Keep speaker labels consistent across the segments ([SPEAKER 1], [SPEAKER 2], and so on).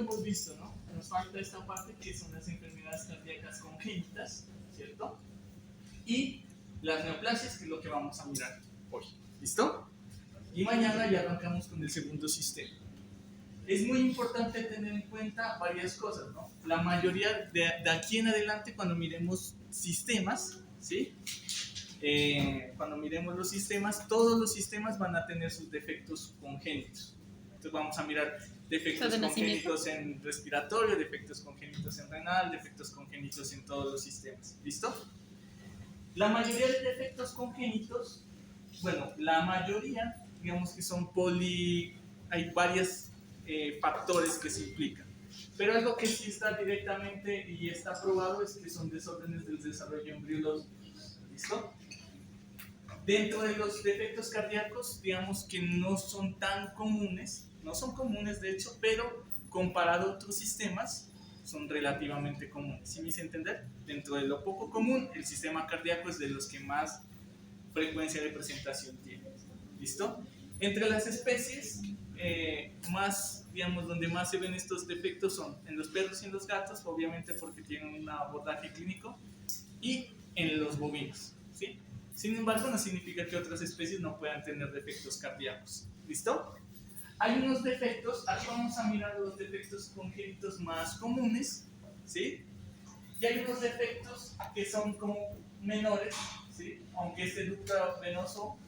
[SPEAKER 1] hemos visto, ¿no? Nos falta esta parte que son las enfermedades cardíacas congénitas, ¿cierto? Y las neoplasias, que es lo que vamos a mirar hoy. ¿Listo? Y mañana ya arrancamos con el segundo sistema. Es muy importante tener en cuenta varias cosas, ¿no? La mayoría de aquí en adelante, cuando miremos sistemas, ¿sí? Cuando miremos los sistemas, todos los sistemas van a tener sus defectos congénitos. Entonces vamos a mirar defectos congénitos en respiratorio, defectos congénitos en renal, defectos congénitos en todos los sistemas. ¿Listo? La mayoría de defectos congénitos, bueno, la mayoría, digamos que son hay varios factores que se implican. Pero algo que sí está directamente y está probado es que son desórdenes del desarrollo embriológico. ¿Listo? Dentro de los defectos cardíacos, digamos que no son tan comunes, no son comunes de hecho, pero comparado a otros sistemas, son relativamente comunes. ¿Sí me hice entender? Dentro de lo poco común, el sistema cardíaco es de los que más frecuencia de presentación tiene. ¿Listo? Entre las especies, donde más se ven estos defectos son en los perros y en los gatos, obviamente porque tienen un abordaje clínico, y en los bovinos, ¿sí? Sin embargo, no significa que otras especies no puedan tener defectos cardíacos. ¿Listo? Hay unos defectos, aquí vamos a mirar los defectos congénitos más comunes, ¿sí? Y hay unos defectos que son como menores, ¿sí? Aunque este ducto venoso,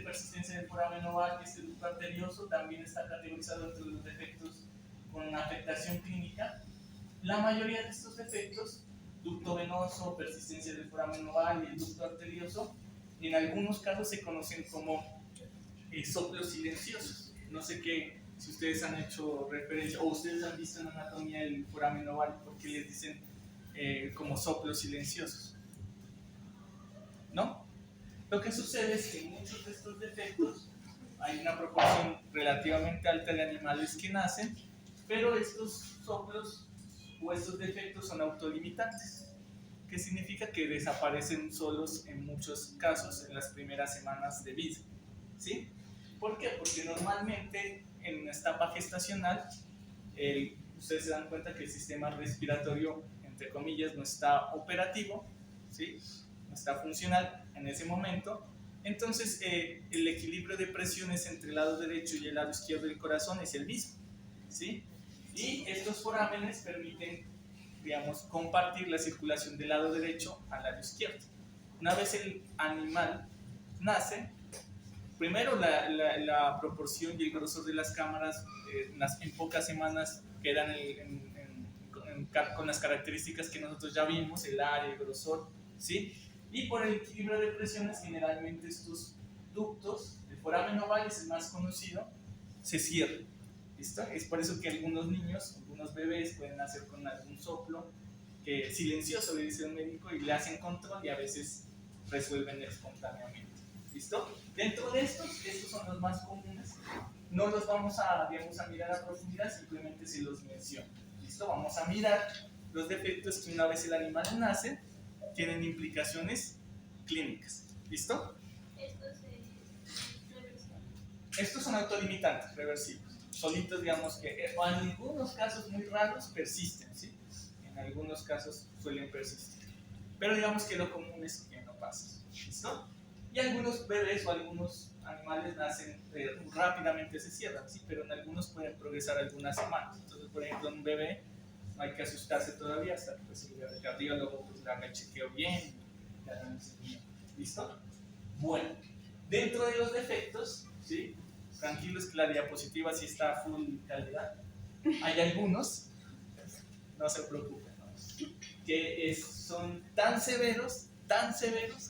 [SPEAKER 1] persistencia del foramen oval, este ducto arterioso también está categorizado entre los defectos con afectación clínica. La mayoría de estos defectos, ducto venoso, persistencia del foramen oval y el ducto arterioso, en algunos casos se conocen como soplos silenciosos. No sé si ustedes han hecho referencia o ustedes han visto en anatomía el foramen oval, porque les dicen como soplos silenciosos, ¿no? Lo que sucede es que en muchos de estos defectos hay una proporción relativamente alta de animales que nacen, pero estos soplos o estos defectos son autolimitantes, que significa que desaparecen solos en muchos casos en las primeras semanas de vida, ¿sí? ¿Por qué? Porque normalmente en una etapa gestacional ustedes se dan cuenta que el sistema respiratorio, entre comillas, no está operativo, ¿sí? No está funcional en ese momento. Entonces el equilibrio de presiones entre el lado derecho y el lado izquierdo del corazón es el mismo, ¿sí? Y estos forámenes permiten, digamos, compartir la circulación del lado derecho al lado izquierdo. Una vez el animal nace, primero la proporción y el grosor de las cámaras en pocas semanas quedan con las características que nosotros ya vimos, el área, el grosor, ¿sí? Y por el equilibrio de presiones, generalmente estos ductos, el foramen oval es el más conocido, se cierran. ¿Listo? Es por eso que algunos niños, algunos bebés pueden nacer con algún soplo silencioso, le dice un médico, y le hacen control y a veces resuelven espontáneamente. ¿Listo? Dentro de estos son los más comunes. No los vamos a mirar a profundidad, simplemente se los menciono. ¿Listo? Vamos a mirar los defectos que una vez el animal nace tienen implicaciones clínicas. ¿Listo? Estos son autolimitantes, reversibles. Solitos, digamos que en algunos casos muy raros persisten, ¿sí? En algunos casos suelen persistir. Pero digamos que lo común es que no pasa. ¿Listo? Y algunos bebés o algunos animales nacen rápidamente, se cierran, ¿sí? Pero en algunos pueden progresar algunas semanas. Entonces, por ejemplo, en un bebé no hay que asustarse todavía hasta que el cardiólogo pues, le haga el chequeo bien. ¿Listo? Bueno, dentro de los defectos, ¿sí? Tranquilos que la diapositiva sí está full calidad. Hay algunos, no se preocupen, ¿no? Que son tan severos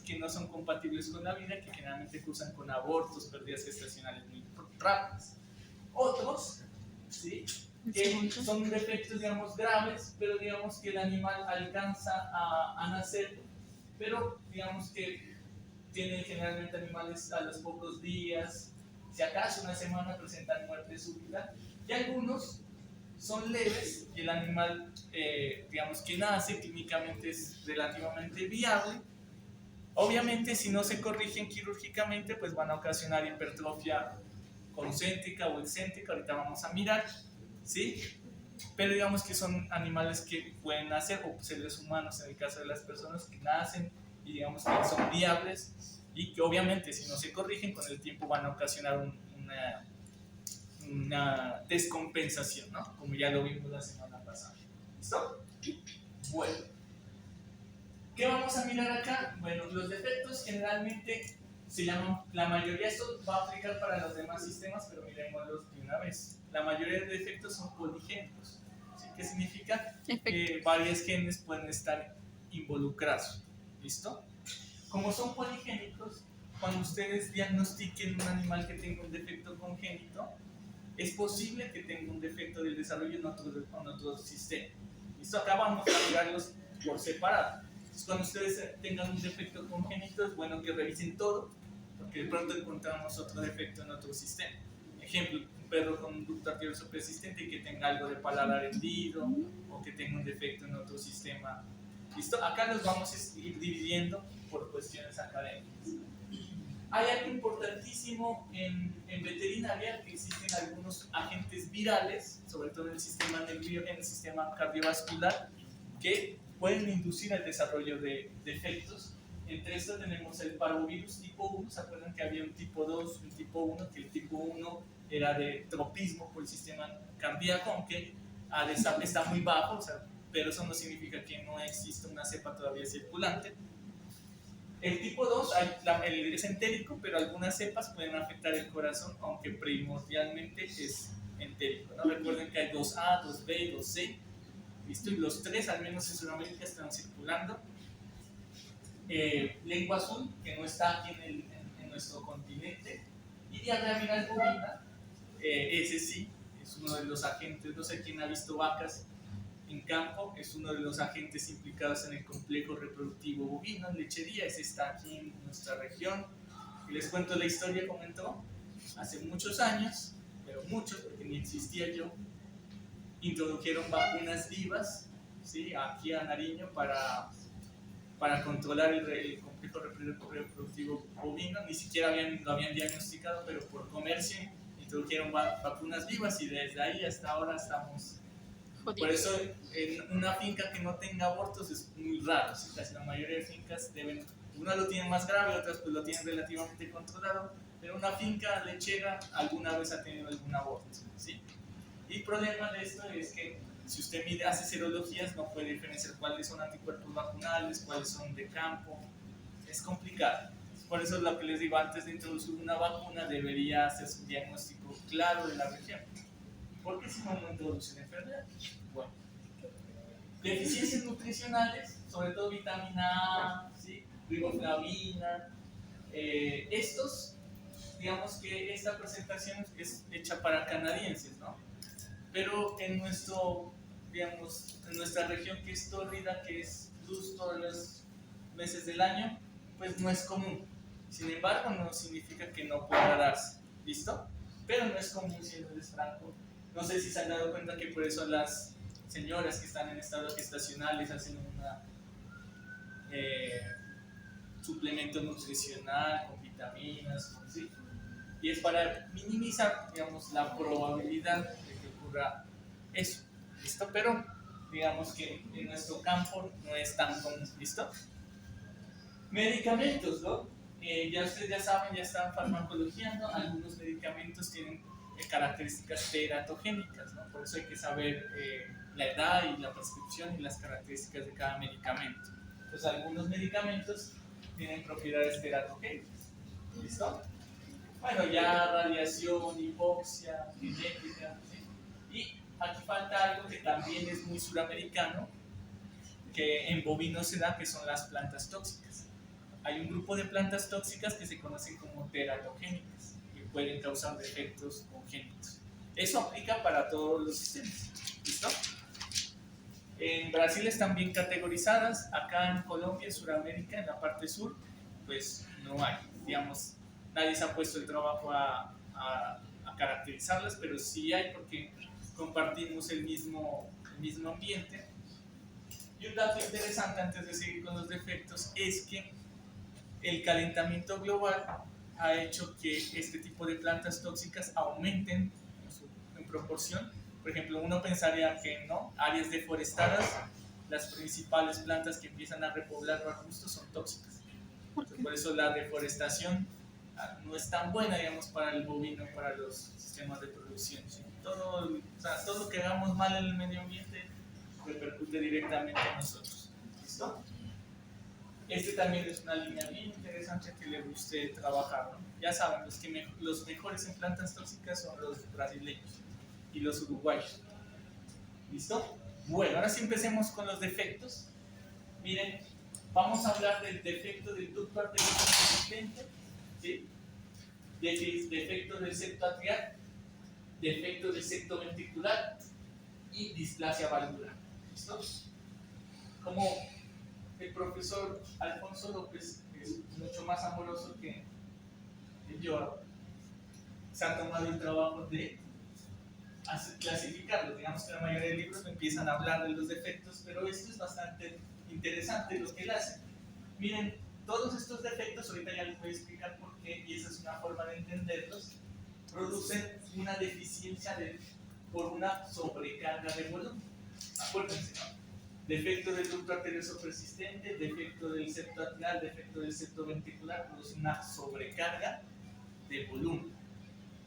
[SPEAKER 1] que no son compatibles con la vida, que generalmente cursan con abortos, pérdidas gestacionales muy rápidas. Otros, ¿sí? Que son defectos, digamos, graves, pero digamos que el animal alcanza a nacer, pero digamos que tienen generalmente animales a los pocos días, si acaso una semana presentan muerte súbita, y algunos son leves y el animal, digamos que nace, clínicamente es relativamente viable. Obviamente si no se corrigen quirúrgicamente pues van a ocasionar hipertrofia concéntrica o excéntrica, ahorita vamos a mirar, ¿sí? Pero digamos que son animales que pueden nacer, o seres humanos en el caso de las personas que nacen y digamos que son viables y que obviamente si no se corrigen con el tiempo van a ocasionar una descompensación, ¿no? Como ya lo vimos la semana pasada. ¿Listo? Bueno, ¿qué vamos a mirar acá? Bueno, los defectos generalmente se llaman, la mayoría, esto va a aplicar para los demás sistemas, pero miremoslos de una vez. La mayoría de defectos son poligénicos. ¿Sí? ¿Qué significa? Que varios genes pueden estar involucrados. ¿Listo? Como son poligénicos, cuando ustedes diagnostiquen un animal que tenga un defecto congénito, es posible que tenga un defecto del desarrollo en otro sistema. ¿Listo? Acá vamos a mirarlos por separado. Entonces, cuando ustedes tengan un defecto congénito, es bueno que revisen todo, porque de pronto encontramos otro defecto en otro sistema. Ejemplo, un perro con un ducto arterioso persistente que tenga algo de paladar hendido, o que tenga un defecto en otro sistema. ¿Listo? Acá los vamos a ir dividiendo por cuestiones académicas. Hay algo importantísimo en veterinaria, que existen algunos agentes virales, sobre todo en el sistema nervioso, en el sistema cardiovascular, que pueden inducir el desarrollo de defectos. Entre estos tenemos el parvovirus tipo 1, ¿se acuerdan que había un tipo 2, un tipo 1? Que el tipo 1 era de tropismo por el sistema cardíaco, aunque está muy bajo, o sea, pero eso no significa que no exista una cepa todavía circulante. El tipo 2 es entérico, pero algunas cepas pueden afectar el corazón, aunque primordialmente es entérico, ¿no? Recuerden que hay 2A, 2B y 2C, ¿listo? Y los tres, al menos en Sudamérica, están circulando. Lengua azul, que no está aquí en nuestro continente, y diarrea viral bovina, ese sí, es uno de los agentes, no sé quién ha visto vacas en campo, es uno de los agentes implicados en el complejo reproductivo bovino, en lechería, ese está aquí en nuestra región. Y les cuento la historia, como entró hace muchos años, pero muchos, porque ni existía yo, introdujeron vacunas vivas, ¿sí? Aquí a Nariño para controlar el complejo reproductivo bovino, ni siquiera lo habían diagnosticado, pero por comercio introdujeron vacunas vivas y desde ahí hasta ahora estamos. Por eso en una finca que no tenga abortos es muy raro, ¿sí? Casi la mayoría de fincas unas lo tienen más grave, otras pues lo tienen relativamente controlado, pero una finca lechera alguna vez ha tenido algún aborto, ¿sí? Y el problema de esto es que si usted hace serologías no puede diferenciar cuáles son anticuerpos vacunales, cuáles son de campo, es complicado. Por eso es lo que les digo, antes de introducir una vacuna debería hacerse un diagnóstico claro de la región, porque si no, no introducen enfermedad. Bueno, deficiencias nutricionales, sobre todo vitamina A, ¿sí? Riboflavina, estos, digamos que esta presentación es hecha para canadienses, ¿no? Pero en nuestra región, que es tórrida, que es luz todos los meses del año, pues no es común. Sin embargo, no significa que no pueda darse, ¿listo? Pero no es común, siendo franco. No sé si se han dado cuenta que por eso las señoras que están en estado gestacional les hacen un suplemento nutricional con vitaminas, ¿sí? Y es para minimizar, digamos, la probabilidad de que ocurra eso, ¿listo? Pero digamos que en nuestro campo no es tan común, ¿listo? Medicamentos, ¿no? Ya ustedes ya saben, ya están farmacologiando, algunos medicamentos tienen características teratogénicas, ¿no? Por eso hay que saber la edad y la prescripción y las características de cada medicamento. Entonces, algunos medicamentos tienen propiedades teratogénicas, ¿listo? Bueno, ya radiación, hipoxia, genética, ¿sí? Y aquí falta algo que también es muy suramericano, que en bovinos se da, que son las plantas tóxicas. Hay un grupo de plantas tóxicas que se conocen como teratogénicas, que pueden causar defectos congénitos. Eso aplica para todos los sistemas, ¿listo? En Brasil están bien categorizadas, acá en Colombia, en Sudamérica, en la parte sur, pues no hay, digamos, nadie se ha puesto el trabajo a caracterizarlas, pero sí hay porque compartimos el mismo ambiente. Y un dato interesante antes de seguir con los defectos es que el calentamiento global ha hecho que este tipo de plantas tóxicas aumenten en proporción Por ejemplo, uno pensaría que no, áreas deforestadas, las principales plantas que empiezan a repoblar los arbustos son tóxicas. Entonces, por eso la deforestación no es tan buena, digamos, para el bovino, para los sistemas de producción. ¿Sí? Todo lo que hagamos mal en el medio ambiente repercute directamente en nosotros. ¿Listo? Este también es una línea bien interesante que le guste trabajar, ¿no? Ya saben, los mejores en plantas tóxicas son los brasileños y los uruguayos. ¿Listo? Bueno, ahora sí empecemos con los defectos. Miren, vamos a hablar del defecto del ducto arterioso persistente, ¿sí? Defecto del septo atrial, defecto del septo ventricular y displasia valvular. ¿Listo? Como el profesor Alfonso López es mucho más amoroso que yo, se ha tomado el trabajo de clasificarlos. Digamos que la mayoría de libros empiezan a hablar de los defectos, pero esto es bastante interesante lo que él hace. Miren, todos estos defectos, ahorita ya les voy a explicar por qué, y esa es una forma de entenderlos, producen una deficiencia por una sobrecarga de volumen. Acuérdense, ¿no? Defecto del ducto arterioso persistente, defecto del septo atrial, defecto del septo ventricular, produce una sobrecarga de volumen.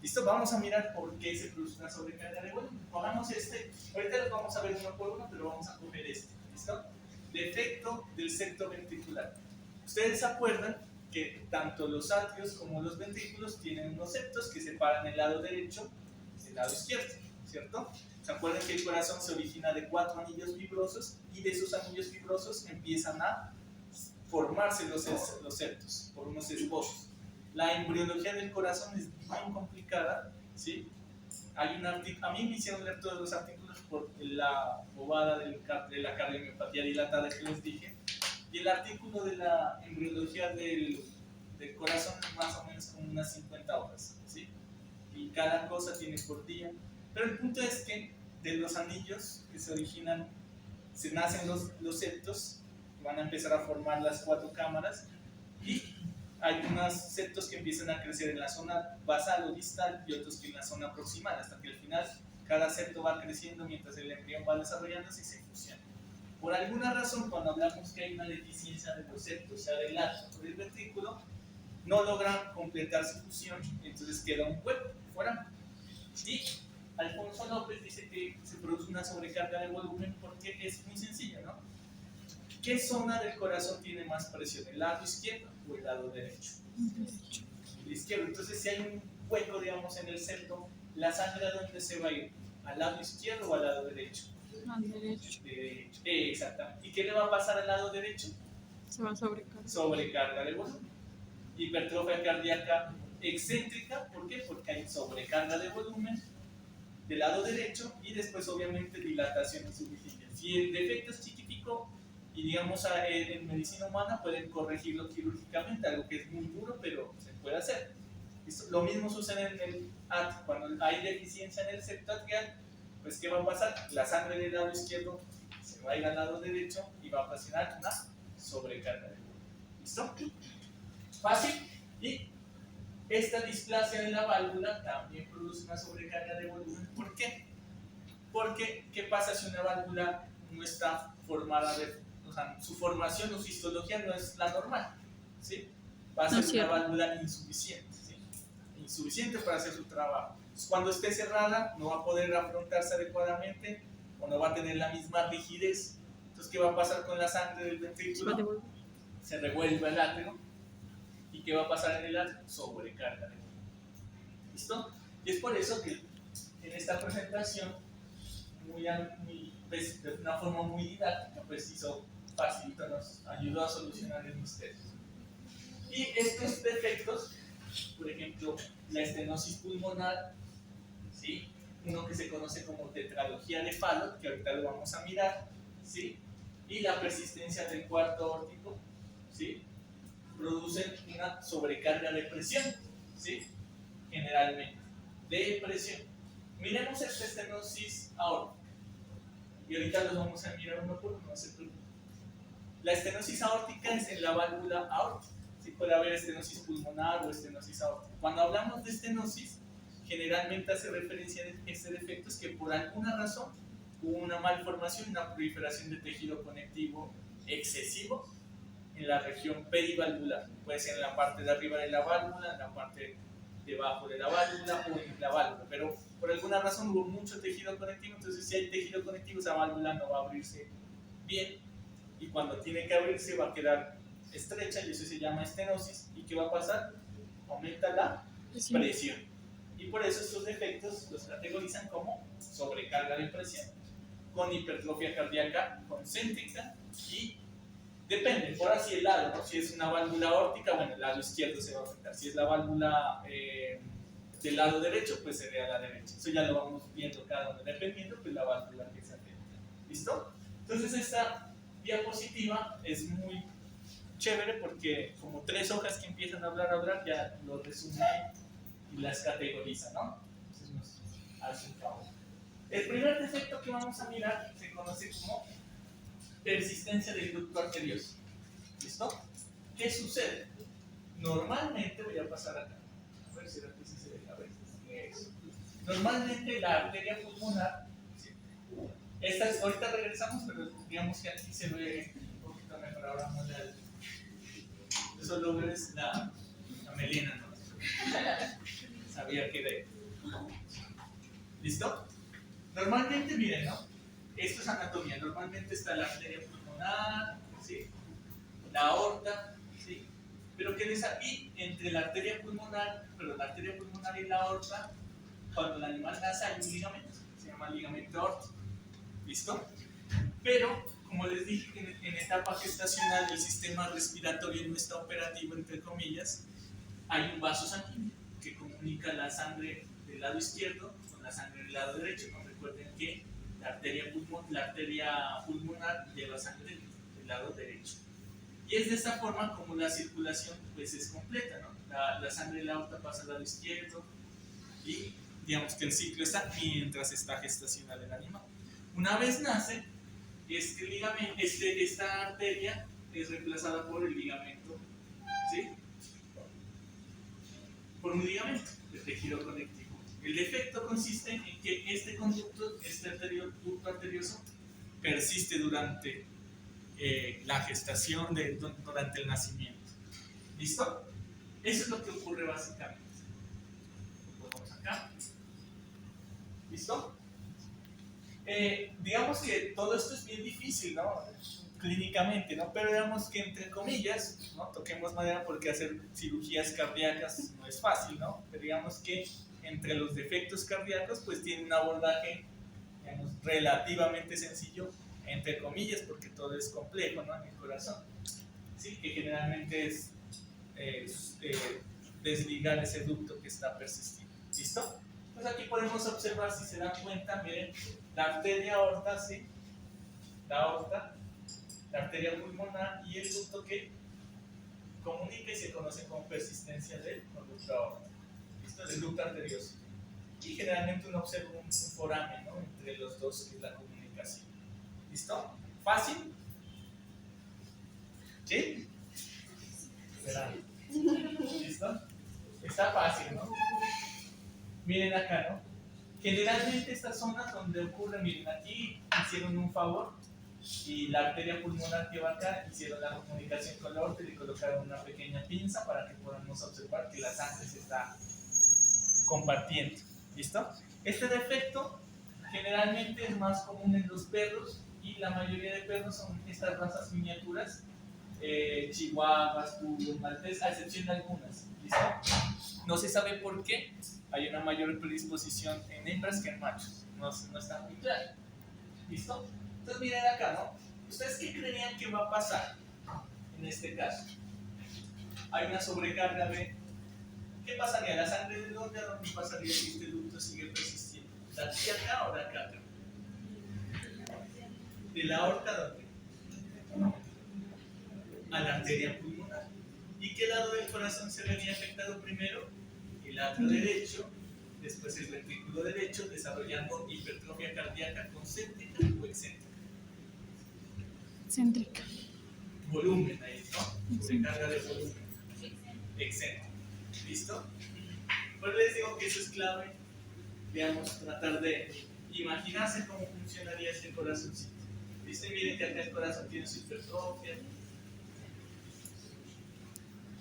[SPEAKER 1] ¿Listo? Vamos a mirar por qué se produce una sobrecarga de volumen. Pongamos ahorita los vamos a ver uno por uno, pero vamos a coger este. ¿Listo? Defecto del septo ventricular. Ustedes se acuerdan que tanto los atrios como los ventrículos tienen unos septos que separan el lado derecho del lado izquierdo, ¿cierto? ¿Se acuerdan que el corazón se origina de 4 anillos fibrosos y de esos anillos fibrosos empiezan a formarse los septos por unos esbosos? La embriología del corazón es bien complicada, ¿sí? Hay un artículo, a mí me hicieron leer todos los artículos por la bobada de la cardiomiopatía dilatada que les dije, y el artículo de la embriología del corazón es más o menos como unas 50 hojas, ¿sí? Y cada cosa tiene por día. Pero el punto es que de los anillos que se originan, se nacen los septos, que van a empezar a formar las 4 cámaras, y hay unos septos que empiezan a crecer en la zona basal o distal y otros que en la zona proximal, hasta que al final cada septo va creciendo mientras el embrión va desarrollándose y se fusiona. Por alguna razón, cuando hablamos que hay una deficiencia de los septos, sea del atrio o del ventrículo, no logran completar su fusión, entonces queda un hueco fuera. Y Alfonso López dice que se produce una sobrecarga de volumen porque es muy sencillo, ¿no? ¿Qué zona del corazón tiene más presión, el lado izquierdo o el lado derecho? El izquierdo. Entonces, si hay un hueco, digamos, en el septo, ¿la sangre a dónde se va a ir? ¿Al lado izquierdo o al lado derecho?
[SPEAKER 2] Al derecho.
[SPEAKER 1] Exactamente. ¿Y qué le va a pasar al lado derecho?
[SPEAKER 2] Se va a sobrecargar.
[SPEAKER 1] Sobrecarga de volumen. Hipertrofia cardíaca excéntrica, ¿por qué? Porque hay sobrecarga de volumen del lado derecho y después obviamente dilatación insuficiente. Si el defecto es chiquitico y digamos en medicina humana pueden corregirlo quirúrgicamente, algo que es muy duro pero se puede hacer. Lo mismo sucede en el atrio, cuando hay deficiencia en el septo atrial, pues ¿qué va a pasar? La sangre del lado izquierdo se va a ir al lado derecho y va a ocasionar una sobrecarga de volumen. ¿Listo? Fácil. Y esta displasia de la válvula también produce una sobrecarga de volumen. ¿Por qué? Porque, ¿qué pasa si una válvula no está formada o sea, su formación o su histología no es la normal? ¿Sí? Va a ser una válvula insuficiente, ¿sí? Insuficiente para hacer su trabajo. Entonces, cuando esté cerrada, no va a poder afrontarse adecuadamente o no va a tener la misma rigidez. Entonces, ¿qué va a pasar con la sangre del ventrículo? Se revuelve el atrio. ¿Y qué va a pasar en el atrio? Sobrecarga de volumen. ¿Listo? Y es por eso que en esta presentación, pues, de una forma muy didáctica, pues hizo facilito, nos ayudó a solucionar el misterio. Y estos defectos, por ejemplo, la estenosis pulmonar, ¿sí? Uno que se conoce como tetralogía de Fallot, que ahorita lo vamos a mirar, ¿sí? Y la persistencia del cuarto aórtico, ¿sí? Producen una sobrecarga de presión, ¿sí? Generalmente, de presión. Miremos esta estenosis aórtica. Y ahorita los vamos a mirar uno por uno, no se preocupen. La estenosis aórtica es en la válvula aórtica. ¿Sí? Puede haber estenosis pulmonar o estenosis aórtica. Cuando hablamos de estenosis, generalmente hace referencia a este defecto es que por alguna razón hubo una malformación, una proliferación de tejido conectivo excesivo en la región perivalvular. Puede ser en la parte de arriba de la válvula, en la parte debajo de la válvula o en la válvula, pero por alguna razón hubo mucho tejido conectivo, entonces si hay tejido conectivo esa válvula no va a abrirse bien y cuando tiene que abrirse va a quedar estrecha y eso se llama estenosis. ¿Y qué va a pasar? Aumenta la presión. Y por eso estos defectos los categorizan como sobrecarga de presión, con hipertrofia cardíaca concéntrica y depende, por así el lado, ¿no? Si es una válvula aórtica, bueno, el lado izquierdo se va a afectar. Si es la válvula del lado derecho, pues sería la derecha. Eso ya lo vamos viendo cada uno, dependiendo pues la válvula que se afecta. ¿Listo? Entonces esta diapositiva es muy chévere porque como 3 hojas que empiezan a hablar, ya lo resume y las categoriza, ¿no? Entonces nos hace un favor. El primer defecto que vamos a mirar se conoce como persistencia del ducto arterioso. ¿Listo? ¿Qué sucede? Normalmente, voy a pasar acá, a ver si aquí sí se deja ver. Eso. Normalmente la arteria pulmonar, ¿sí? Ahorita regresamos, pero digamos que aquí se ve un poquito mejor. Ahora vamos a ver. Eso lo ves la melena, ¿no? Sabía que de. ¿Listo? Normalmente, miren, ¿no? Esto es anatomía. Normalmente está la arteria pulmonar, ¿sí? La aorta, ¿sí? Pero ¿qué les aquí entre la arteria pulmonar y la aorta, cuando el animal nace hay un ligamento, se llama ligamento aórtico. ¿Listo? Pero, como les dije, en etapa gestacional el sistema respiratorio no está operativo, entre comillas, hay un vaso sanguíneo que comunica la sangre del lado izquierdo con la sangre del lado derecho. ¿No? Recuerden que la arteria pulmonar lleva sangre del lado derecho. Y es de esta forma como la circulación pues, es completa, ¿no? La sangre de la aorta pasa al lado izquierdo y digamos que el ciclo está mientras está gestacional el animal. Una vez nace, esta arteria es reemplazada por el ligamento, ¿sí? Por un ligamento de tejido conectivo. El defecto consiste en que este conducto, ducto arterioso, persiste durante la gestación, durante el nacimiento. ¿Listo? Eso es lo que ocurre básicamente. Lo ponemos acá. ¿Listo? Digamos que todo esto es bien difícil, ¿no? Clínicamente, ¿no? Pero digamos que entre comillas, ¿no? Toquemos madera porque hacer cirugías cardíacas no es fácil, ¿no? Pero digamos que entre los defectos cardíacos pues tiene un abordaje, digamos, relativamente sencillo, entre comillas, porque todo es complejo, ¿no? En el corazón, ¿sí? Que generalmente es desligar ese ducto que está persistiendo. ¿Listo? Pues aquí podemos observar, si se dan cuenta, miren, la arteria aorta, ¿sí? La aorta, la arteria pulmonar y el ducto que comunica y se conoce como persistencia del conducto aórtico. ¿Listo? Del ducto arterioso. Y generalmente uno observa un foramen, ¿no? Entre los dos, que es la comunicación. ¿Listo? ¿Fácil? ¿Sí? ¿Listo? Está fácil, ¿no? Miren acá, ¿no? Generalmente estas zonas donde ocurre, miren, aquí hicieron un favor y la arteria pulmonar que va acá hicieron la comunicación con la aorta y le colocaron una pequeña pinza para que podamos observar que la sangre se está compartiendo. ¿Listo? Este defecto generalmente es más común en los perros y la mayoría de perros son estas razas miniaturas, chihuahuas, poodles, maltés, a excepción de algunas. ¿Listo? No se sabe por qué hay una mayor predisposición en hembras que en machos. No está muy claro. ¿Listo? Entonces miren acá, ¿no? ¿Ustedes qué creerían que va a pasar en este caso? Hay una sobrecarga de... ¿Qué pasaría? ¿La sangre de dónde a dónde pasaría si este ducto sigue persistiendo? ¿De aquí acá o de acá atrás? ¿De la aorta a dónde? A la arteria pulmonar. ¿Y qué lado del corazón se vería afectado primero? El atrio derecho, después el ventrículo derecho, desarrollando hipertrofia cardíaca concéntrica o excéntrica.
[SPEAKER 2] Céntrica.
[SPEAKER 1] Volumen ahí, ¿no? Sobrecarga de volumen. Excéntrica. ¿Listo? Pues les digo porque eso es clave, digamos, tratar de imaginarse cómo funcionaría este corazoncito. ¿Listo? Y miren que acá el corazón tiene su hipertrofia.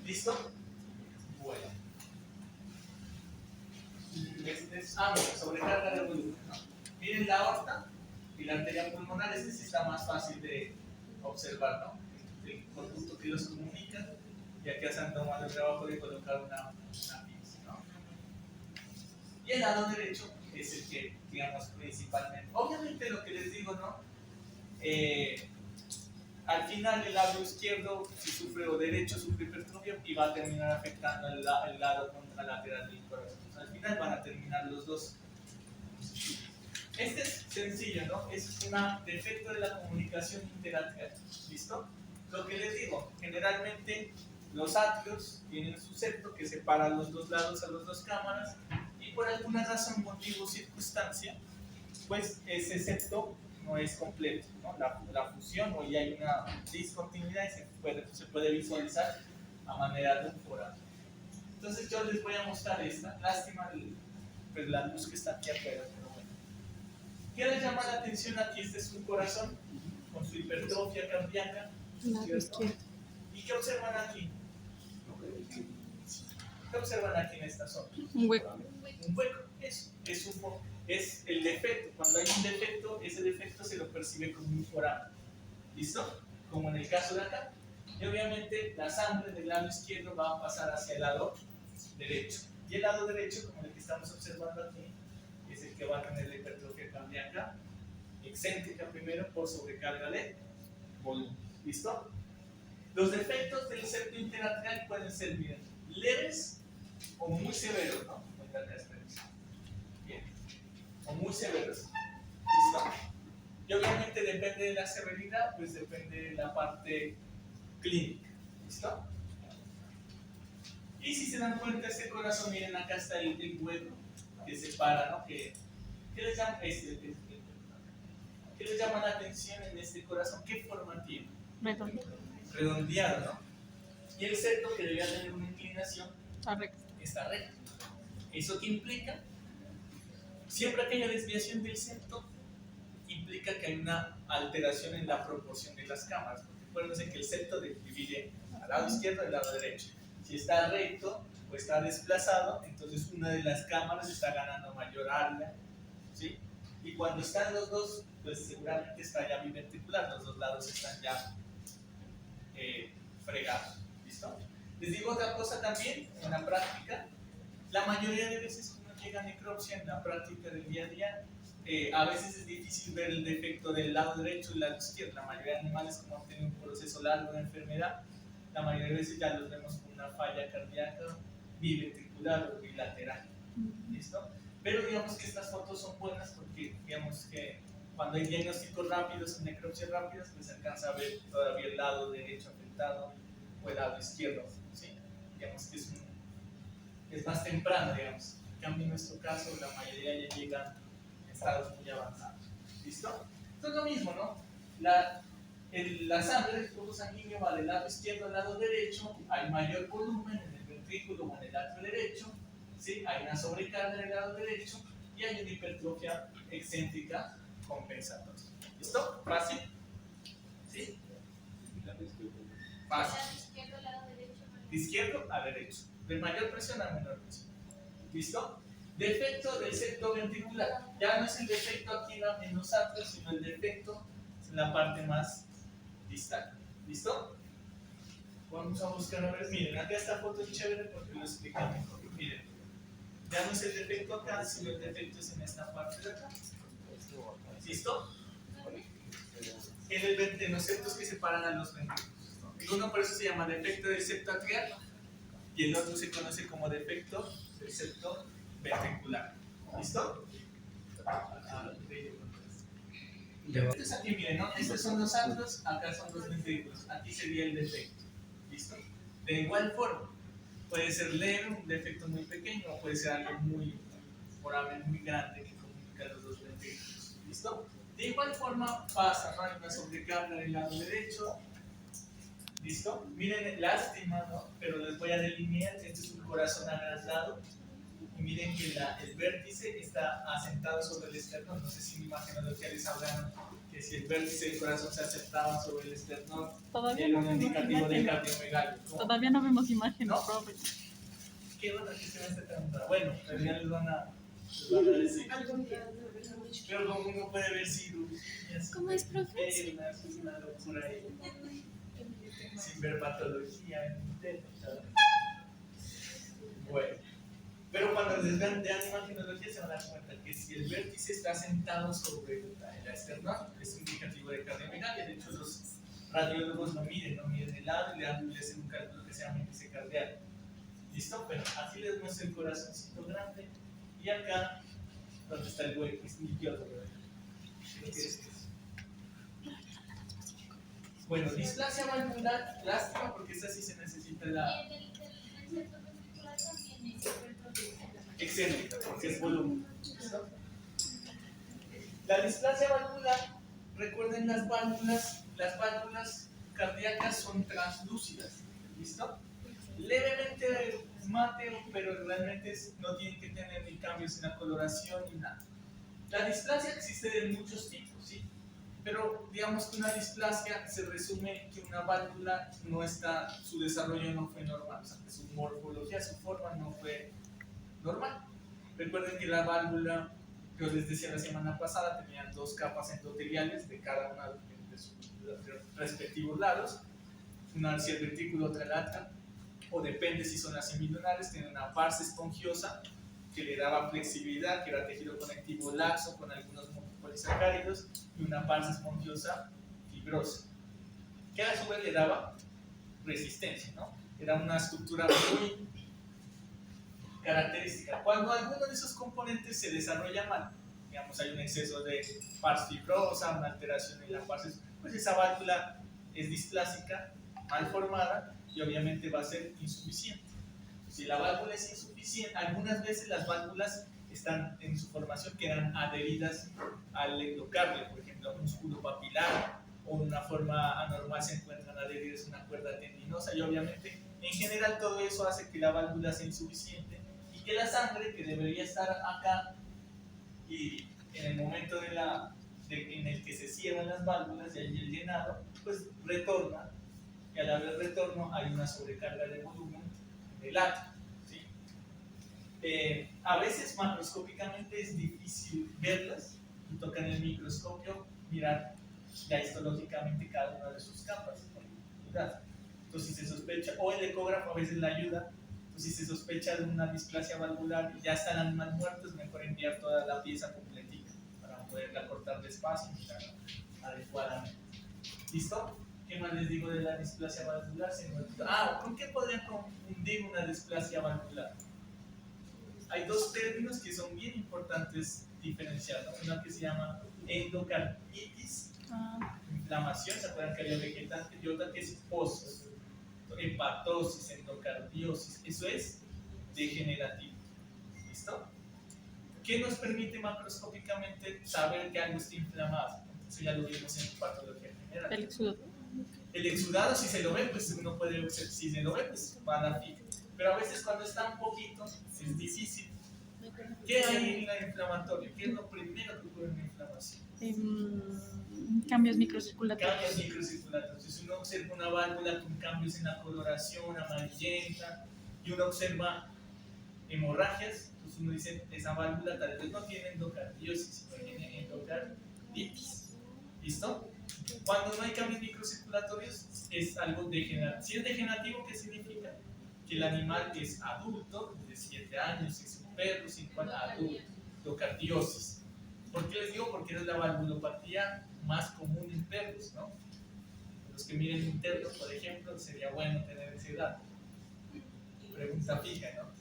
[SPEAKER 1] ¿Listo? Bueno. Mira, sobrecarga de volumen, ¿no? Miren la aorta y la arteria pulmonar, este sí está más fácil de observar, ¿no? El conducto que los comunica, y aquí se han tomado el trabajo de colocar una pinza, ¿no? Y el lado derecho es el que, digamos, principalmente. Obviamente lo que les digo, ¿no? Al final el lado izquierdo, si sufre o derecho, sufre hipertrofia y va a terminar afectando el lado contralateral del corazón. Al final van a terminar los dos. Este es sencillo, ¿no? Es un defecto de la comunicación interatrial. ¿Listo? Lo que les digo, generalmente los atrios tienen su septo que separa los dos lados a las dos cámaras y por alguna razón, motivo o circunstancia, pues ese septo no es completo, ¿no? La fusión, o ya hay una discontinuidad y se puede visualizar a manera de un forado. Entonces yo les voy a mostrar esta, lástima pues la luz que está aquí afuera, pero bueno. ¿Qué les llama la atención aquí? Este es un corazón con su hipertrofia cardíaca,
[SPEAKER 2] Lado izquierdo.
[SPEAKER 1] ¿y qué observan aquí? ¿Qué observan aquí en esta zona?
[SPEAKER 2] Un hueco.
[SPEAKER 1] Un hueco, eso, es el defecto. Cuando hay un defecto, ese defecto se lo percibe como un foramen. ¿Listo? Como en el caso de acá. Y obviamente la sangre del lado izquierdo va a pasar hacia el lado derecho. Y el lado derecho, como el que estamos observando aquí, es el que va a tener la hipertrofia cardíaca excéntrica primero por sobrecarga de volumen. ¿Listo? Los defectos del septo interatrial pueden ser bien leves o muy severos, ¿no? Bien. O muy severos. ¿Listo? Y obviamente depende de la severidad, pues depende de la parte clínica. ¿Listo? Y si se dan cuenta, este corazón, miren, acá está el hueco que separa, ¿no? ¿Qué les llama? ¿Qué les llama la atención en este corazón? ¿Qué forma tiene?
[SPEAKER 2] Redondo.
[SPEAKER 1] Redondeado, ¿no? Y el septo, que debía tener una inclinación,
[SPEAKER 2] Está recto.
[SPEAKER 1] está recto. ¿Eso qué implica? Siempre aquella desviación del septo implica que hay una alteración en la proporción de las cámaras. Porque acuérdense que el septo divide al lado izquierdo y al lado derecho. Si está recto o está desplazado, entonces una de las cámaras está ganando mayor área, ¿sí? Y cuando están los dos, pues seguramente está ya biventricular, los dos lados están ya fregados. ¿Listo? Les digo otra cosa también, en la práctica, la mayoría de veces cuando llega a necropsia en la práctica del día a día, a veces es difícil ver el defecto del lado derecho y el lado izquierdo. La mayoría de animales, como han tenido un proceso largo de enfermedad, la mayoría de veces ya los vemos con una falla cardíaca biventricular o bilateral. ¿Listo? Pero digamos que estas fotos son buenas porque digamos que cuando hay diagnósticos rápidos, en necropsias rápidas, pues se alcanza a ver todavía el lado derecho afectado o el lado izquierdo, ¿sí? Digamos que es más temprano, digamos. En cambio, en nuestro caso, la mayoría ya llegan en estados muy avanzados. ¿Listo? Esto es lo mismo, ¿no? La sangre, el flujo sanguíneo va del lado izquierdo al lado derecho, hay mayor volumen en el ventrículo o en el atrio derecho, ¿sí? Hay una sobrecarga del lado derecho y hay una hipertrofia excéntrica compensatoria. ¿Listo? ¿Fácil? ¿Sí? Fácil. De izquierdo a derecho. De mayor presión a menor presión. ¿Listo? Defecto del septo ventricular. Ya no es el defecto aquí en los atrios, sino el defecto en la parte más distal. ¿Listo? Vamos a buscar, a ver, miren, acá esta foto es chévere porque lo explica mejor. Miren, ya no es el defecto acá, sino el defecto es en esta parte de acá. ¿Listo? En los septos que separan a los ventrículos. El uno por eso se llama defecto del septo atrial y el otro se conoce como defecto del septo ventricular. ¿Listo? Entonces aquí miren, ¿no? Estos son los atrios, acá son los ventrículos. Aquí sería el defecto. ¿Listo? De igual forma, puede ser leve, un defecto muy pequeño, o puede ser algo muy foramen muy grande que comunica los dos ventrículos. ¿Listo? De igual forma pasa, ¿no? Hay una sobrecarga del lado derecho. ¿Listo? Miren, lástima, ¿no? Pero les voy a delinear. Este es un corazón agrandado. y miren que el vértice está asentado sobre el esternón. No sé si me imagino lo que les hablaron, que si el vértice del corazón se asentaba sobre el esternón,
[SPEAKER 2] Todavía
[SPEAKER 1] era
[SPEAKER 2] no
[SPEAKER 1] un
[SPEAKER 2] vemos
[SPEAKER 1] indicativo de
[SPEAKER 2] imágenes.
[SPEAKER 1] cardiomegalia. ¿Cómo?
[SPEAKER 2] Todavía no vemos imágenes,
[SPEAKER 1] ¿No?
[SPEAKER 2] profe.
[SPEAKER 1] Qué bueno que se me esté preguntando. Bueno, pero ya les van a decir. Pero como uno puede ver cirugías,
[SPEAKER 3] ¿Cómo es, profe?
[SPEAKER 1] es una locura ahí. Sin ver patología en interno. Bueno, pero cuando les vean de imagenología se van a dar cuenta que si el vértice está sentado sobre la esternón, es un indicativo de cardiomegalia. De hecho, los radiólogos no miden el lado y le hacen un cálculo que se llama índice cardíaco. ¿Listo? Pero aquí les muestro el corazoncito grande y acá donde está el hueco, es izquierdo. Creo que es eso. Bueno, displasia valvular, lástima porque esta sí se necesita la excéntrica, porque es volumen. ¿Listo? La displasia valvular, recuerden las válvulas cardíacas son translúcidas. ¿Listo? Levemente mate, pero realmente no tienen que tener ni cambios en la coloración ni nada. La displasia existe de muchos tipos, ¿sí? Pero digamos que una displasia se resume que una válvula no está, su desarrollo no fue normal, o sea, que su morfología, su forma no fue normal. Recuerden que la válvula, que os les decía la semana pasada, tenía dos capas endoteliales de cada uno de sus respectivos lados, una hacia el ventrículo, otra al atria, o depende si son las semilunares, tienen una parsa esponjosa que le daba flexibilidad, que era tejido conectivo laxo con algunos polisacáridos, y una parsa esponjosa fibrosa, que a su vez le daba resistencia, ¿no? Era una estructura muy característica. Cuando alguno de esos componentes se desarrolla mal, digamos hay un exceso de pars fibrosa, una alteración en la parsa, pues esa válvula es displásica, mal formada y obviamente va a ser insuficiente. Si la válvula es insuficiente, algunas veces las válvulas están en su formación quedan adheridas al endocardio, por ejemplo, un músculo papilar o de una forma anormal se encuentran adheridas a una cuerda tendinosa y obviamente en general todo eso hace que la válvula sea insuficiente y que la sangre que debería estar acá y en el momento en el que se cierran las válvulas y hay el llenado, pues retorna y al haber retorno hay una sobrecarga de volumen del atrio. ¿Sí? A veces macroscópicamente es difícil verlas y toca en el microscopio mirar ya histológicamente cada una de sus capas. Entonces si se sospecha, o el ecógrafo a veces la ayuda, entonces si se sospecha de una displasia valvular y ya están animales muertos, mejor enviar toda la pieza completita para poderla cortar despacio y mirarla adecuadamente. ¿Listo? ¿Qué más les digo de la displasia valvular? ¿Con qué podrían confundir una displasia valvular? Hay dos términos que son bien importantes diferenciar, ¿no? Una que se llama endocarditis, inflamación, ¿se acuerdan que había vegetante? Y otra que es post, hepatosis, endocardiosis, eso es degenerativo. ¿Listo? ¿Qué nos permite macroscópicamente saber que algo está inflamado? Eso ya lo vimos en patología general.
[SPEAKER 2] El exudado.
[SPEAKER 1] El exudado, si se lo ve, pues uno puede, si se lo ve, pues va a dar fijo. Pero a veces cuando está un poquito, es difícil. ¿Qué hay en la inflamatoria? ¿Qué es lo primero que ocurre en la inflamación?
[SPEAKER 2] Cambios microcirculatorios.
[SPEAKER 1] Cambios microcirculatorios. Si uno observa una válvula con cambios en la coloración amarillenta y uno observa hemorragias, entonces uno dice, esa válvula tal vez no tiene endocardiosis, sino tiene endocarditis. ¿Listo? Cuando no hay cambios microcirculatorios es algo degenerativo. Si es degenerativo, ¿qué significa? Que el animal es adulto, de 7 años, es un perro, 50 adulto, endocardiosis. ¿Por qué les digo? Porque es la valvulopatía más común en perros, ¿no? Los que miren interno, por ejemplo, sería bueno tener ese dato. Pregunta fija, ¿no?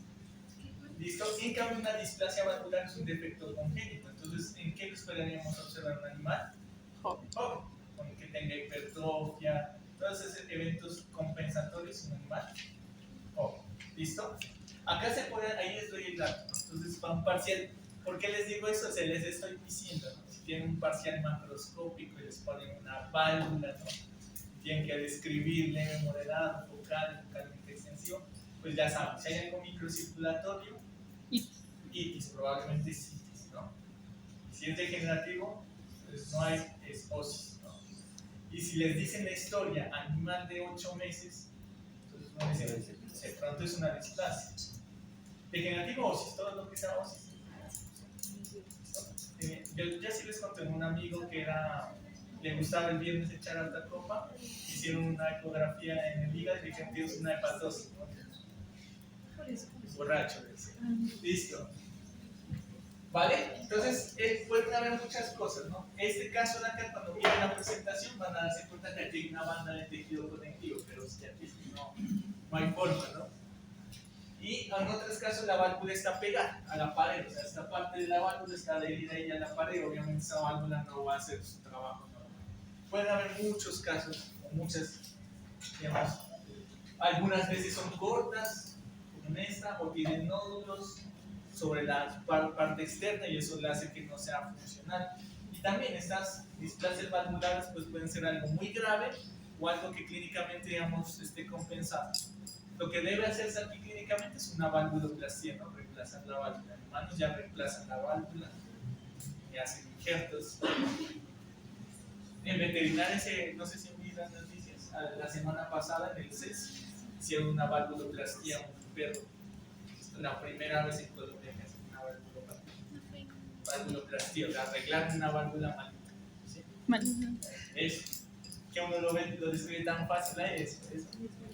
[SPEAKER 1] ¿Listo? En cambio, una displasia valvular es un defecto congénito. Entonces, ¿en qué lo esperaríamos observar un animal?
[SPEAKER 2] Joven.
[SPEAKER 1] Joven, con que tenga hipertrofia, todos esos eventos compensatorios en un animal joven. ¿Listo? Acá se puede, ahí les doy el dato, ¿no? Entonces, para un parcial, ¿por qué les digo eso? Se les estoy diciendo, ¿no? Si tienen un parcial macroscópico y les ponen una válvula, ¿no? Tienen que describir leve, moderado, focal, focalmente extensivo, pues ya saben, si hay algo microcirculatorio,
[SPEAKER 2] Y
[SPEAKER 1] itis, probablemente citis, ¿no? Si es degenerativo, pues no hay es osis, ¿no? Y si les dicen la historia animal de 8 meses, entonces uno dice, de pronto es una displasia. Degenerativo osis, todo lo que sea osis. Yo ya sí les conté a un amigo que le gustaba el viernes echar alta copa, hicieron una ecografía en el hígado y dijeron que es una hepatosis, ¿no? Borracho, listo. ¿Vale? Entonces, pueden haber muchas cosas, ¿no? Este caso de acá, cuando miren la presentación, van a darse cuenta que aquí hay una banda de tejido conectivo, pero si aquí no hay forma, ¿no? Y en otros casos la válvula está pegada a la pared, o sea, esta parte de la válvula está adherida ella a la pared, obviamente esa válvula no va a hacer su trabajo, ¿no? Pueden haber muchos casos, o muchas, digamos, algunas veces son cortas, como en esta, o tienen nódulos sobre la parte externa y eso le hace que no sea funcional. Y también estas displasias valvulares pues pueden ser algo muy grave o algo que clínicamente, digamos, esté compensado. Lo que debe hacerse aquí clínicamente es una valvuloplastia, ¿no? Reemplazar la válvula. En humanos ya reemplazan la válvula y hacen injertos. En veterinarias, no sé si vi las noticias, la semana pasada en el CES hicieron una valvuloplastia a un perro. La primera vez en Colombia que hacen una valvuloplastia, o sea, arreglar una válvula malita. ¿Sí? Es que uno lo ve, lo describe tan fácil a eso,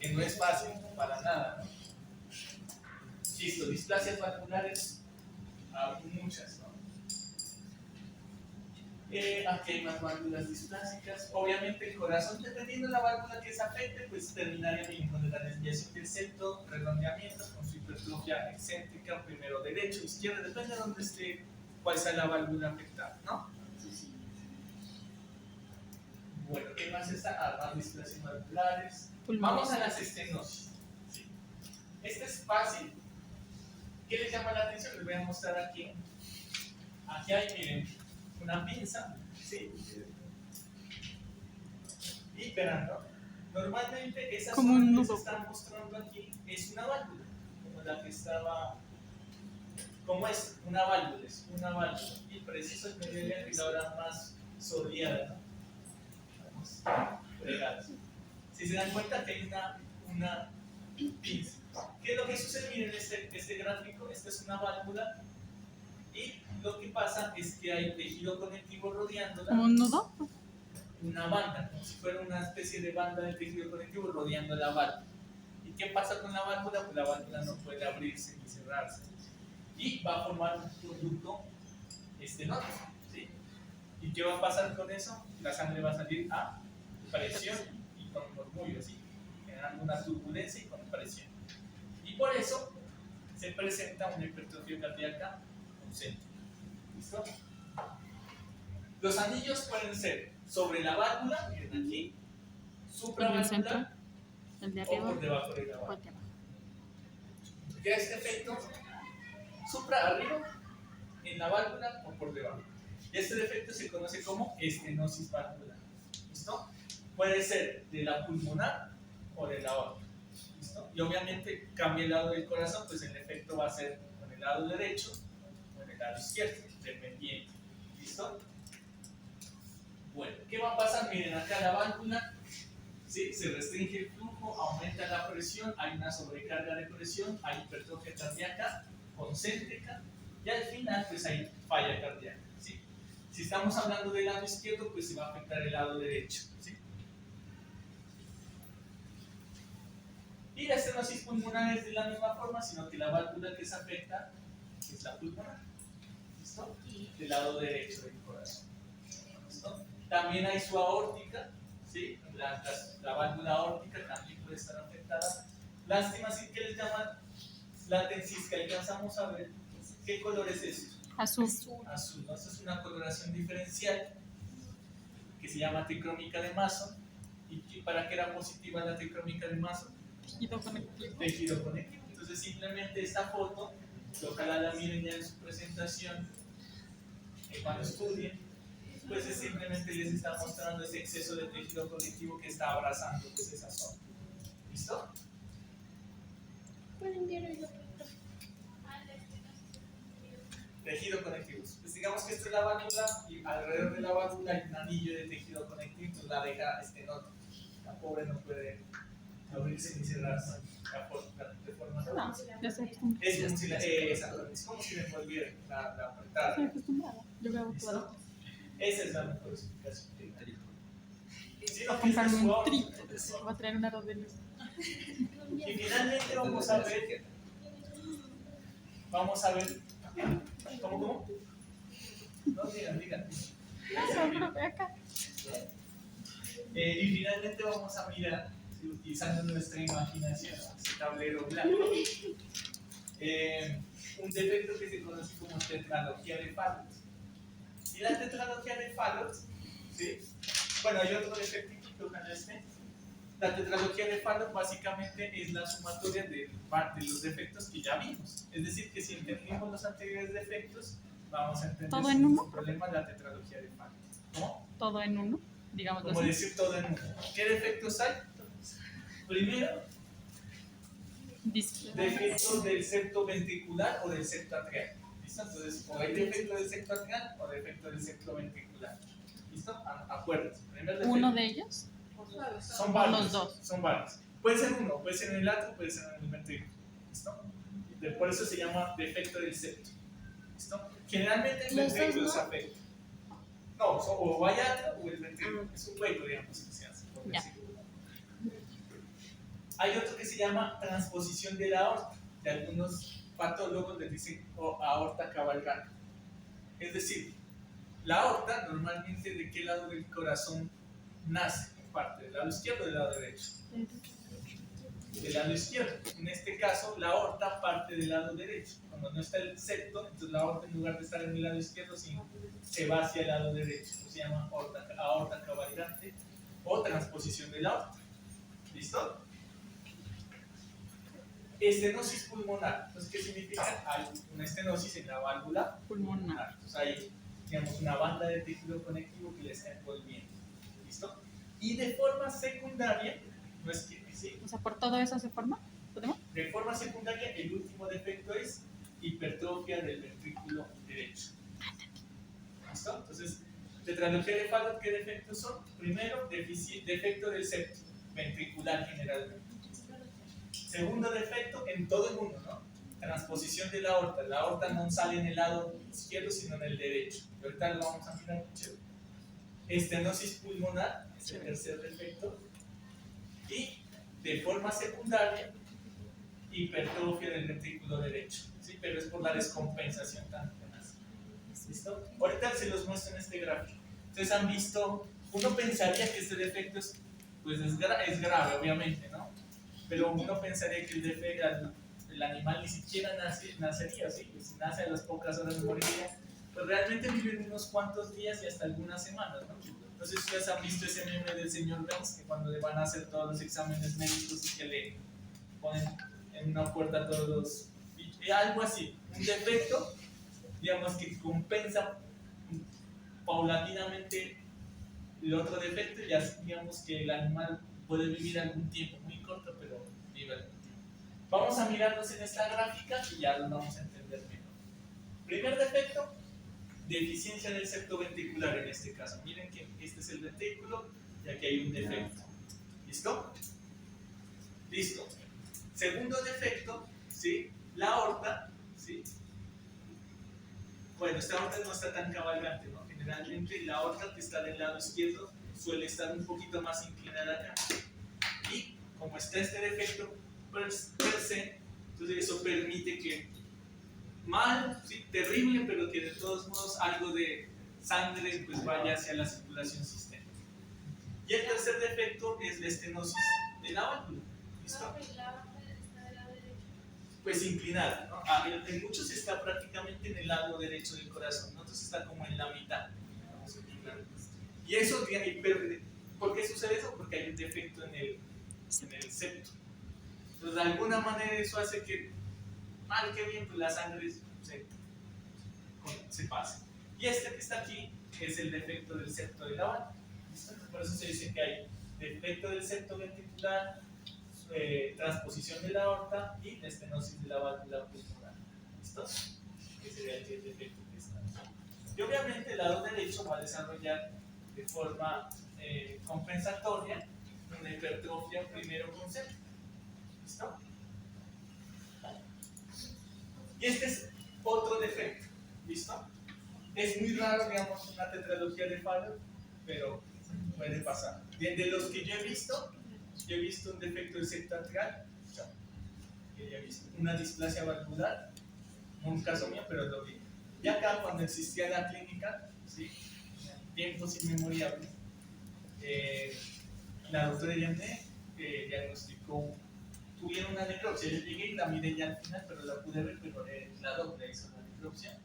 [SPEAKER 1] que no es fácil para nada, ¿no? Listo, displasias valvulares, hay muchas, ¿no? Aquí hay más válvulas displásicas. Obviamente el corazón, dependiendo de la válvula que se afecte, pues terminaría bien con la desviación del septo, redondeamiento, con su hipertrofia excéntrica, primero derecho, izquierda, depende de dónde esté, cuál sea la válvula afectada, ¿no? Bueno, ¿qué más está? Más displasias valvulares. Vamos a las estenosis. ¿Sí? Este es fácil. ¿Qué les llama la atención? Les voy a mostrar aquí. Aquí hay, miren, una pinza, ¿sí? Y verán, ¿no? Normalmente esa
[SPEAKER 2] como
[SPEAKER 1] zona
[SPEAKER 2] un
[SPEAKER 1] que
[SPEAKER 2] nudo
[SPEAKER 1] se está mostrando aquí es una válvula, como la que estaba, como es una válvula, y preciso es medio la hora más soleada, ¿no? Vamos, fregados. Si se dan cuenta que hay una pinza. ¿Qué es lo que sucede? Miren este gráfico, esta es una válvula. Y lo que pasa es que hay tejido conectivo rodeándola.
[SPEAKER 2] como un nudo.
[SPEAKER 1] Una banda, como si fuera una especie de banda de tejido conectivo rodeando la válvula. ¿Y qué pasa con la válvula? Pues la válvula no puede abrirse ni cerrarse. Y va a formar un conducto estenoso, ¿sí? ¿Y qué va a pasar con eso? La sangre va a salir a presión y con murmullo, ¿sí? Generando una turbulencia y con presión. Y por eso se presenta una hipertrofia cardíaca concéntrica. ¿Listo? Los anillos pueden ser sobre la válvula, miren aquí, supravalvular,
[SPEAKER 2] el de
[SPEAKER 1] o
[SPEAKER 2] arriba,
[SPEAKER 1] por debajo de la
[SPEAKER 2] o
[SPEAKER 1] válvula.
[SPEAKER 2] de abajo.
[SPEAKER 1] ¿Qué es este efecto? Supra arriba, en la válvula o por debajo. Y este defecto se conoce como estenosis valvular. ¿Listo? Puede ser de la pulmonar o de la aorta. ¿Listo? Y obviamente cambia el lado del corazón, pues el efecto va a ser con el lado derecho o en el lado izquierdo, dependiendo. ¿Listo? Bueno, ¿qué va a pasar? Miren, acá la válvula, ¿sí? Se restringe el flujo, aumenta la presión, hay una sobrecarga de presión, hay hipertrofia cardíaca concéntrica y al final pues hay falla cardíaca, ¿sí? Si estamos hablando del lado izquierdo, pues se va a afectar el lado derecho, ¿sí? Y la estenosis pulmonar es de la misma forma, sino que la válvula que se afecta es la pulmonar, ¿listo? Del lado derecho del corazón, ¿listo? También hay su aórtica, ¿sí? La válvula aórtica también puede estar afectada. Lástima, sí, que les llaman la tensis, que alcanzamos a ver. ¿Qué color es eso?
[SPEAKER 2] Azul.
[SPEAKER 1] Azul, ¿no? Eso es una coloración diferencial que se llama tricrómica de Mason. ¿Y para qué era positiva la tricrómica de Mason?
[SPEAKER 2] Tejido conectivo.
[SPEAKER 1] Tejido conectivo. Entonces, simplemente esta foto, ojalá la miren ya en su presentación, cuando estudien, pues es simplemente les está mostrando ese exceso de tejido conectivo que está abrazando pues esa zona. ¿Listo? Tejido conectivo. Pues digamos que esta es la válvula y alrededor de la válvula hay un anillo de tejido conectivo, entonces la abeja la pobre no puede abrirse ni cerrarse de forma
[SPEAKER 2] No,
[SPEAKER 1] normal.
[SPEAKER 2] ya estoy acostumbrada.
[SPEAKER 1] Es como si le envolviera la apretada.
[SPEAKER 2] Estoy acostumbrada. Yo veo todo.
[SPEAKER 1] ¿Listo? Esa es la mejor explicación. Si no,
[SPEAKER 2] Comprarme
[SPEAKER 1] que es
[SPEAKER 2] un
[SPEAKER 1] su
[SPEAKER 2] trípode. Voy a traer una red de luz.
[SPEAKER 1] Y finalmente vamos a ver. ¿Cómo? No, digan.
[SPEAKER 2] No, pero ve acá.
[SPEAKER 1] Y finalmente vamos a mirar, utilizando nuestra imaginación, ese tablero blanco, un defecto que se conoce como tetralogía de Fallot. Y la tetralogía de Fallot, ¿sí? Bueno, hay otro defectito que ojalá esté. La tetralogía de Fallot básicamente es la sumatoria de los defectos que ya vimos. Es decir, que si entendimos los anteriores defectos, vamos a entender
[SPEAKER 2] ¿Todo en uno?
[SPEAKER 1] el problema de la tetralogía de Fallot. ¿Cómo?
[SPEAKER 2] Todo en uno, digamos
[SPEAKER 1] Como
[SPEAKER 2] así.
[SPEAKER 1] decir todo en uno. ¿Qué defectos hay? Primero, defecto del septo ventricular o del septo atrial. ¿Listo? Entonces, o hay defecto del septo atrial o defecto del septo ventricular. ¿Listo? Acuérdense. Primer defecto.
[SPEAKER 2] ¿Uno de ellos?
[SPEAKER 1] Son varios.
[SPEAKER 2] Los dos.
[SPEAKER 1] Son varios. Puede ser uno, puede ser en el atrio, puede ser en el ventrículo. ¿Listo? Por eso se llama defecto del septo. ¿Listo? Generalmente el ventrículo se afecta. No, o hay atrio o el ventrículo. Es un hueco, digamos, que se hace, por
[SPEAKER 2] Ya.
[SPEAKER 1] decirlo. Hay otro que se llama transposición de la aorta. De algunos patólogos les dicen aorta cabalgante. Es decir, la aorta normalmente de qué lado del corazón nace, parte del lado izquierdo o del lado derecho. Del lado izquierdo. En este caso, la aorta parte del lado derecho. Cuando no está el septo, entonces la aorta en lugar de estar en el lado izquierdo, se va hacia el lado derecho. Eso se llama aorta cabalgante o transposición de la aorta. ¿Listo? Estenosis pulmonar. Entonces, ¿qué significa? Hay una estenosis en la válvula
[SPEAKER 2] Pulmonar.
[SPEAKER 1] Entonces, hay, digamos, una banda de tejido conectivo que le está envolviendo. ¿Listo? Y de forma secundaria, no es que sí,
[SPEAKER 2] O sea, por todo eso se forma. ¿Podemos?
[SPEAKER 1] de forma secundaria, el último defecto es hipertrofia del ventrículo derecho. ¿Listo? Entonces, tetralogía de Fallot, ¿qué defectos son? Primero, defecto del septo ventricular generalmente. Segundo defecto, en todo el mundo, ¿no? Transposición de la aorta. La aorta no sale en el lado izquierdo, sino en el derecho. Y ahorita lo vamos a mirar mucho. Estenosis pulmonar, es el tercer defecto. Y de forma secundaria, hipertrofia del ventrículo derecho. ¿Sí? Pero es por la descompensación tan tenaz. ¿Listo? Ahorita se los muestro en este gráfico. Ustedes han visto, uno pensaría que este defecto es grave, obviamente, ¿no? Pero uno pensaría que el animal ni siquiera nacería, ¿sí? Pues si nace a las pocas horas moriría, pues realmente viven unos cuantos días y hasta algunas semanas, ¿no? Entonces ustedes han visto ese meme del señor Benz, que cuando le van a hacer todos los exámenes médicos y que le ponen en una puerta todos los... algo así, un defecto, digamos, que compensa paulatinamente el otro defecto, ya digamos que el animal puede vivir algún tiempo, muy corto, pero vive algún tiempo. Vamos a mirarlos en esta gráfica y ya lo vamos a entender mejor. Primer defecto, deficiencia del septo ventricular en este caso. Miren que este es el ventrículo y aquí hay un defecto. ¿Listo? Listo. Segundo defecto, ¿sí? La aorta, ¿sí? Bueno, esta aorta no está tan cabalgante, ¿no? Generalmente la aorta que está del lado izquierdo suele estar un poquito más inclinada acá. Y como está este defecto per se, entonces eso permite que mal, ¿sí? Terrible, pero que de todos modos algo de sangre pues vaya hacia la circulación sistémica. Y el tercer defecto es la estenosis de la válvula. ¿Listo? Pues inclinada, ¿no? En muchos está prácticamente en el lado derecho del corazón, ¿no? Entonces está como en la mitad. Y eso, ¿por qué sucede eso? Porque hay un defecto en el septo. Entonces, de alguna manera eso hace que, mal que bien, pues la sangre se pase. Y este que está aquí es el defecto del septo de la válvula. Por eso se dice que hay defecto del septo ventricular, transposición de la aorta y la estenosis de la válvula pulmonar. ¿Listo? que sería el defecto que está. Y obviamente el lado derecho va a desarrollar de forma compensatoria una hipertrofia primero concéntrica. ¿Listo? Y este es otro defecto. ¿Listo? Es muy raro, digamos, una tetralogía de Fallot, pero puede pasar. De los que yo he visto un defecto de septo atrial, o sea, que ya he visto una displasia valvular, un caso mío, pero lo vi. Y acá, cuando existía la clínica, ¿sí? Tiempos inmemorables, la doctora Yané diagnosticó, tuvieron una necropsia. Yo llegué y la miré ya al final, pero la pude ver, pero la doctora hizo la necropsia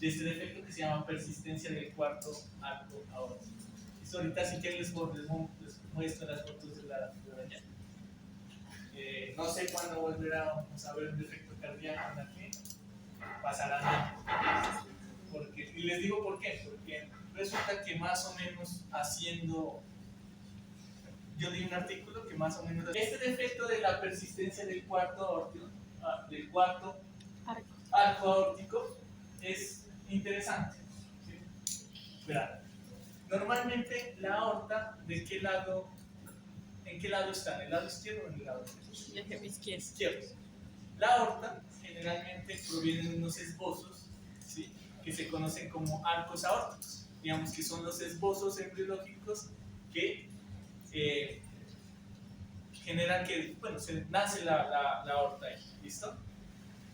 [SPEAKER 1] de este defecto que se llama persistencia del cuarto arco aórtico. Esto ahorita, si quieren, les muestro las fotos de la araña. No sé cuándo volveremos a ver un defecto cardíaco en aquí. Pasarán años. Y les digo por qué. Porque resulta que más o menos haciendo. Yo leí un artículo que más o menos. Este defecto de la persistencia del cuarto aórtico, arco aórtico, es interesante. ¿Sí? Verán. Normalmente la aorta, ¿en qué lado está? ¿En el lado izquierdo o en el lado derecho? Izquierdo. La aorta generalmente proviene de unos esbozos, ¿sí? Que se conocen como arcos aórticos. Digamos que son los esbozos embriológicos que generan que, bueno, se nace la aorta ahí. ¿Listo?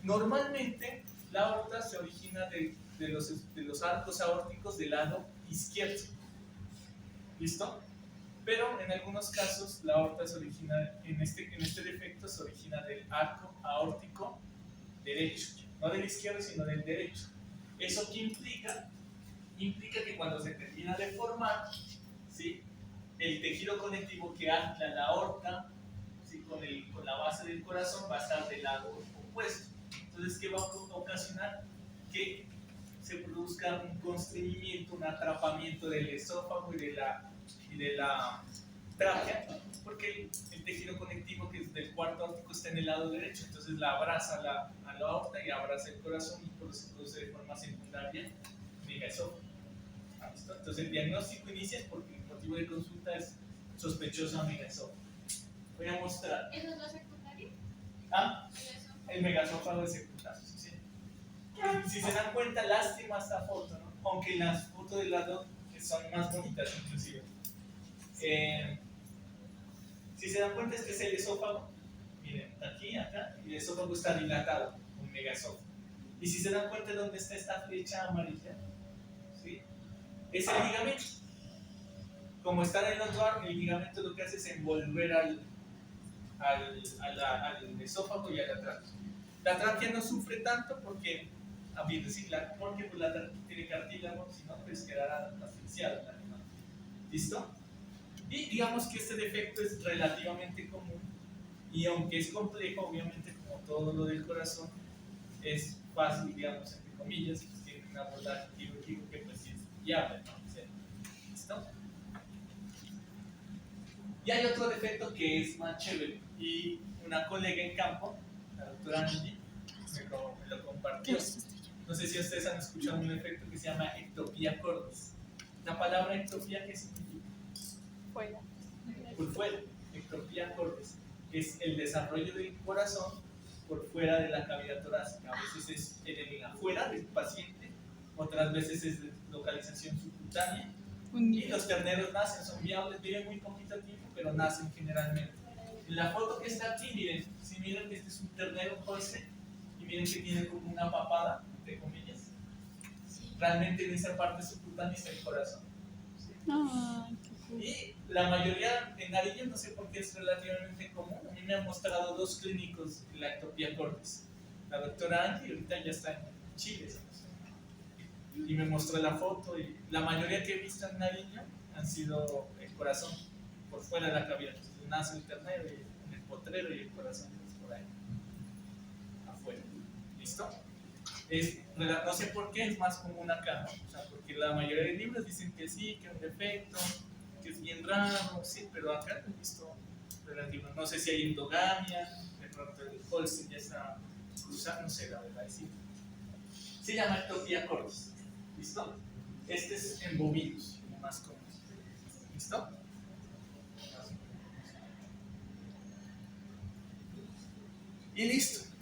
[SPEAKER 1] Normalmente la aorta se origina de los arcos aórticos del lado izquierdo. ¿Listo? Pero en algunos casos la aorta se origina, en este defecto se origina del arco aórtico derecho, no del izquierdo sino del derecho. ¿Eso qué implica? Implica que cuando se termina de formar, ¿sí? El tejido conectivo que ancla la aorta, ¿sí? con la base del corazón va a estar del lado opuesto. Entonces, ¿qué va a ocasionar? Que se produzca un constreñimiento, un atrapamiento del esófago y de la tráquea, porque el tejido conectivo que es del cuarto aórtico está en el lado derecho, entonces la abraza a la aorta y abraza el corazón y por eso se produce de forma secundaria megaesófago. Entonces el diagnóstico inicia porque el motivo de consulta es sospechoso a megaesófago. Voy a mostrar.
[SPEAKER 3] ¿Eso es lo secundario?
[SPEAKER 1] El megaesófago es secundario. ¿Sí? Si se dan cuenta, lástima esta foto, ¿no? Aunque las fotos del lado son más bonitas inclusive. Si se dan cuenta, este es el esófago. Miren, aquí, acá, y el esófago está dilatado, un megaesófago. Y si se dan cuenta de dónde está esta flecha amarilla, ¿sí? Es el ligamento. Como está en el otro arco, el ligamento lo que hace es envolver al esófago y a la tráquea. La tráquea no sufre tanto porque, porque la tráquea tiene cartílago, si no, pues quedará asfixiada. ¿Listo? Y digamos que este defecto es relativamente común y aunque es complejo, obviamente como todo lo del corazón, es fácil, digamos, entre comillas, pues tiene un abordaje quirúrgico que pues sí es viable, ¿no? ¿Listo? Y hay otro defecto que es más chévere y una colega en campo, la doctora Angie, me lo compartió. No sé si ustedes han escuchado un defecto que se llama ectopía cordis. La palabra ectopía, ¿qué significa?
[SPEAKER 2] Fuera.
[SPEAKER 1] Por fuera, ectopía cordis, que es el desarrollo del corazón por fuera de la cavidad torácica. A veces es afuera del paciente, otras veces es de localización subcutánea. Y los terneros nacen, son viables, viven muy poquito tiempo, pero nacen generalmente. En la foto que está aquí, miren, si miren que este es un ternero Holstein, y miren que tiene como una papada, entre comillas. Realmente en esa parte subcutánea está el corazón. ¿Sí?
[SPEAKER 2] Ay, qué cool.
[SPEAKER 1] Y la mayoría en Nariño, no sé por qué es relativamente común. A mí me han mostrado dos clínicos de la ectopía cordis. La doctora Angie, ahorita ya está en Chile, y me mostró la foto. Y la mayoría que he visto en Nariño han sido el corazón por fuera de la cavidad. Entonces, nace el ternero y el potrero y el corazón es por ahí afuera. ¿Listo? No sé por qué es más común acá, ¿no? O sea, porque la mayoría de libros dicen que sí, que es un defecto, que es bien raro, sí, pero acá lo he visto relativo. No sé si hay endogamia, de pronto el Holstein ya está cruzado, no sé, la verdad, sí. Se llama ectopía cordis. ¿Listo? Este es en bovinos, como más común. ¿Listo? Y listo.